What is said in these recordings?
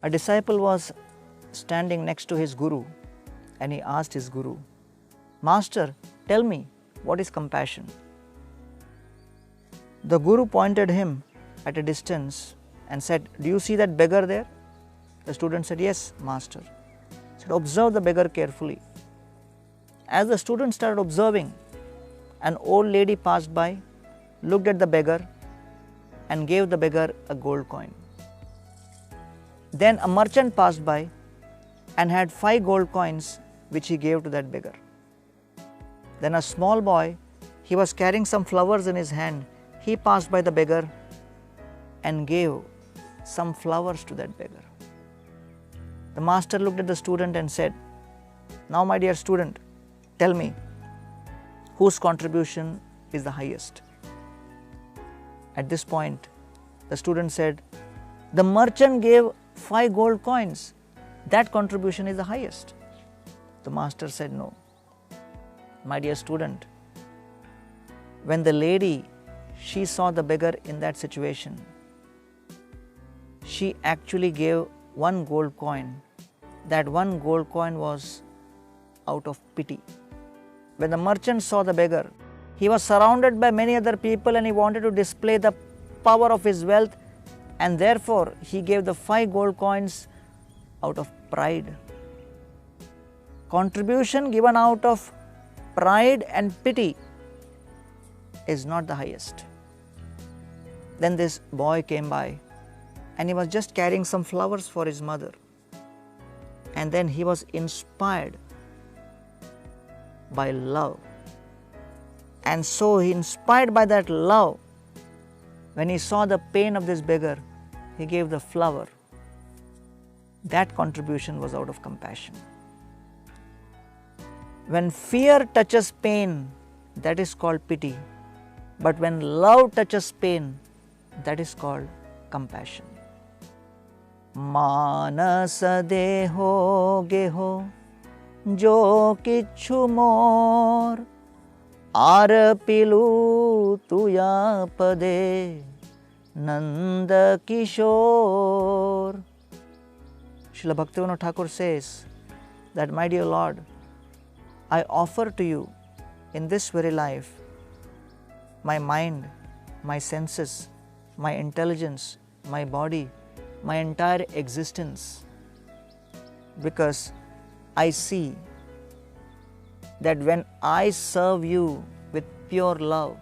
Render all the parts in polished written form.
A disciple was standing next to his guru and he asked his guru, "Master, tell me, what is compassion?" The guru pointed him at a distance and said, "Do you see that beggar there?" The student said, "Yes, master." He said, "Observe the beggar carefully." As the student started observing, an old lady passed by, looked at the beggar and gave the beggar a gold coin. Then a merchant passed by and had 5 gold coins which he gave to that beggar. Then a small boy, he was carrying some flowers in his hand, he passed by the beggar and gave some flowers to that beggar. The master looked at the student and said, "Now my dear student, tell me, whose contribution is the highest?" At this point, the student said, "The merchant gave 5 gold coins. That contribution is the highest." The master said, "No. My dear student, when the lady, she saw the beggar in that situation, she actually gave 1 gold coin. That 1 gold coin was out of pity. When the merchant saw the beggar, he was surrounded by many other people and he wanted to display the power of his wealth, and therefore he gave the 5 gold coins out of pride. Contribution given out of pride and pity is not the highest." Then this boy came by and he was just carrying some flowers for his mother. And then he was inspired by love. And so he, inspired by that love, when he saw the pain of this beggar, he gave the flower. That contribution was out of compassion. When fear touches pain, that is called pity. But when love touches pain, that is called compassion. मानस देहो गेहो जो किच्छु मोर are पिलू तुया पदे Nand Kishore. Srila Bhaktivinoda Thakur says that, "My dear Lord, I offer to you in this very life my mind, my senses, my intelligence, my body, my entire existence, because I see that when I serve you with pure love,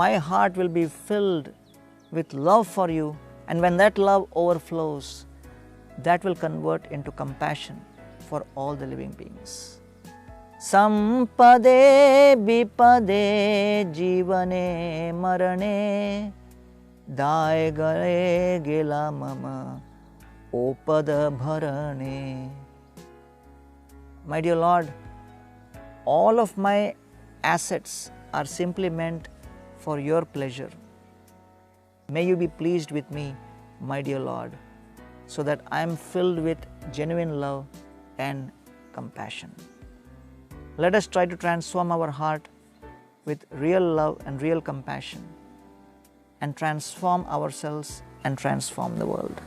my heart will be filled with love for you, and when that love overflows, that will convert into compassion for all the living beings. Sampade bipade jivane marane दाय गले गेला मम ओपद भरणे." My dear Lord, all of my assets are simply meant for your pleasure. May you be pleased with me, my dear Lord, so that I am filled with genuine love and compassion. Let us try to transform our heart with real love and real compassion, and transform ourselves and transform the world.